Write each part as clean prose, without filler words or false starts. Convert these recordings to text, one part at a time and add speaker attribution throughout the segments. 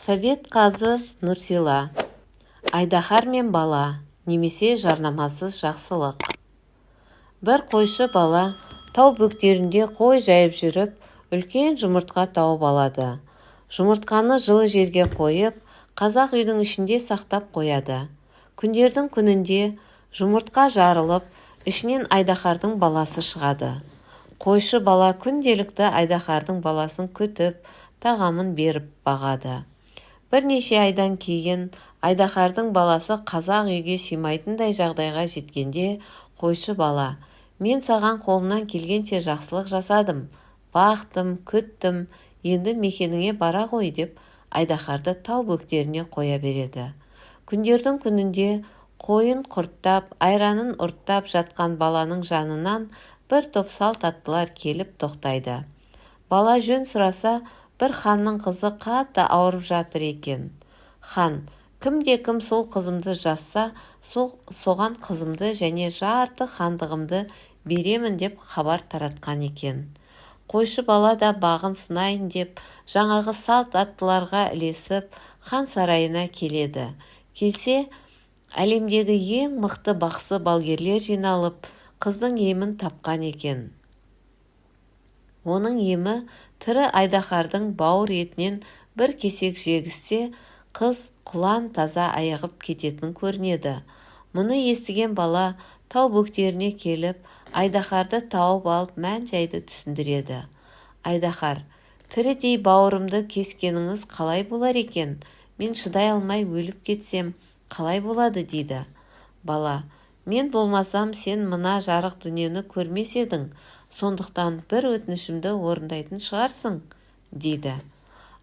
Speaker 1: Совет қазы Нұрсила. Айдаһар мен бала, немесе жарнамасыз жақсылық. Бір қойшы бала тау бөктерінде қой жайып жүріп, үлкен жұмыртқа тауып алады. Жұмыртқаны жылы жерге қойып, қазақ үйдің ішінде сақтап қояды. Күндердің күнінде жұмыртқа жарылып, ішінен айдаһардың баласы шығады. Қойшы бала күнделікті айдаһардың баласын күтіп, тағамын беріп бағады. Бірнеше айдан кейін айдаһардың баласы қазақ үйге сыймайтындай жағдайға жеткенде, қойшы бала: "Мен саған қолымнан келгенше жақсылық жасадым, бақтым, күттім, енді мекеніңе бара ғой" деп айдаһарды тау бөктеріне қоя береді. Күндердің күнінде қойын құрттап, айранын ұрттап жатқан баланың жанынан бір топ салт аттылар келіп тоқтайды. Бала жөн сұраса, бір ханның қызы қатты ауырып жатыр екен. Хан: "Кімде-кім сол қызымды жазса, соған қызымды және жарты хандығымды беремін" деп хабар таратқан екен. Қойшы бала да бағын сынайын деп, жаңағы салт аттыларға ілесіп, хан сарайына келеді. Келсе, әлемдегі ең мықты бақсы балгерлер жиналып, қыздың емін тапқан екен. Оның емі тірі айдаһардың бауыр етінен бір кесек жегізсе, қыз құлан таза айығып кететін көрінеді. Мұны естіген бала тау бөктеріне келіп, айдаһарды тауып алып мән-жайды түсіндіреді. Айдаһар: "Тірідей бауырымды кескеніңіз қалай болар екен? Мен шыдай алмай өліп кетсем, қалай болады" дейді. Бала: "Мен болмасам, сен мына жарық дүниені көрмес едің, сондықтан бір өтінішімді орындайтын шығарсың" дейді.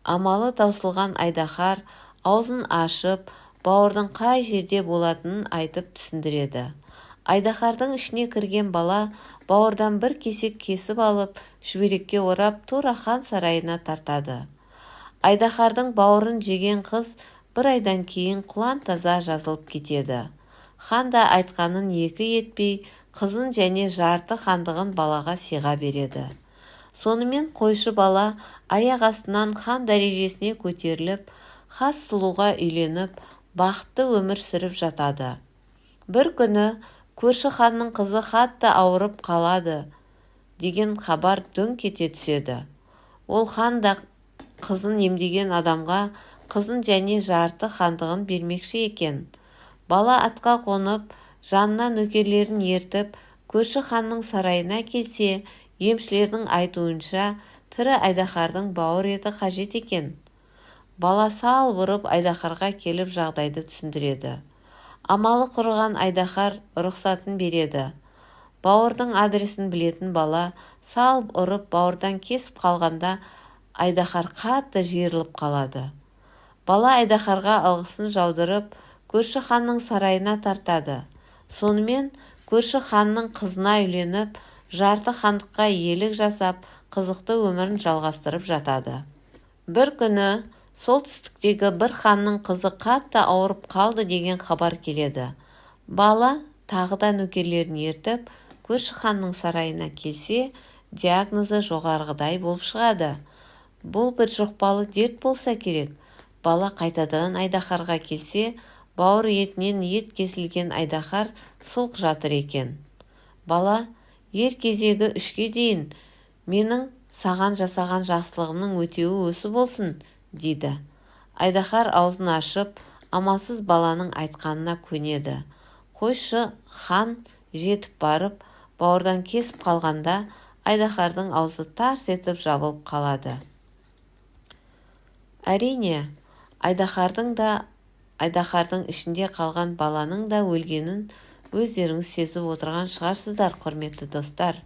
Speaker 1: Амалы таусылған айдаһар аузын ашып, бауырдың қай жерде болатынын айтып түсіндіреді. Айдаһардың ішіне кірген бала бауырдан бір кесек кесіп алып, шүберекке орап, тура хан сарайына тартады. Айдаһардың бауырын жеген қыз бір айдан кейін құлан таза жазылып кетеді. Хан да айтқанын екі етпей, қызын және жарты хандығын балаға сыйға береді. Сонымен қойшы бала аяқ астынан хан дәрежесіне көтеріліп, хас сұлуға үйленіп, бақытты өмір сүріп жатады. Бір күні көрші ханның қызы қатты ауырып қалады деген хабар дөңк ете түседі. Ол хан да қызын емдеген адамға қызын және жарты хандығын бермекші екен. Бала атқа қонып, жанына нөкерлерін ертіп, көрші ханның сарайына келсе, емшілердің айтуынша, тірі айдаһардың бауыр еті қажет екен. Бала сал бұрып айдаһарға келіп жағдайды түсіндіреді. Амалы құрыған айдаһар рұқсатын береді. Бауырдың адресін білетін бала сал ұрып бауырдан кесіп қалғанда, айдаһар қатты жиырылып қалады. Бала айдаһарға алғысын жаудырып, көрші ханның сарайына тартады. Сонымен көрші ханның қызына үйленіп, жарты хандыққа иелік жасап, қызықты өмірін жалғастырып жатады. Бір күні солтүстіктегі бір ханның қызы қатты ауырып қалды деген хабар келеді. Бала тағы да нөкерлерін ертіп, көрші ханның сарайына келсе, диагнозы жоғарғыдай болып шығады. Бұл бір жұқпалы дерт болса керек. Бала қайтадан айдаһарға келсе, бауыр етінен ет кесілген айдаһар сұлқ жатыр екен. Бала: "Ер кезегі 3-ке дейін, менің саған жасаған жақсылығымның өтеуі осы болсын" дейді. Айдаһар аузын ашып, амалсыз баланың айтқанына көнеді. Қойшы хан жетіп барып, бауырдан кесіп қалғанда, айдаһардың аузы тарс етіп жабылып қалады. Әрине, айдаһардың ішінде қалған баланың да өлгенін өздеріңіз сезіп отырған шығарсыздар, құрметті достар.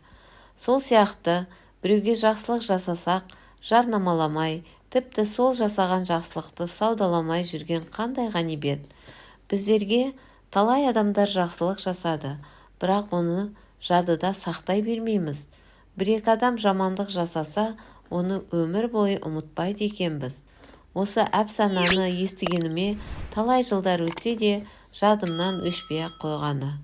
Speaker 1: Сол сияқты біреуге жақсылық жасасақ, жарнамаламай, тіпті сол жасаған жақсылықты саудаламай жүрген қандай ғанибет. Біздерге талай адамдар жақсылық жасады, бірақ оны жадыда сақтай бермейміз. Бір-екі адам жамандық жасаса, оны өмір бойы ұмытпайды екенбіз. Осы әпсананы естігеніме талай жылдар өтсе де, жадымнан өшпей-ақ қойғаны.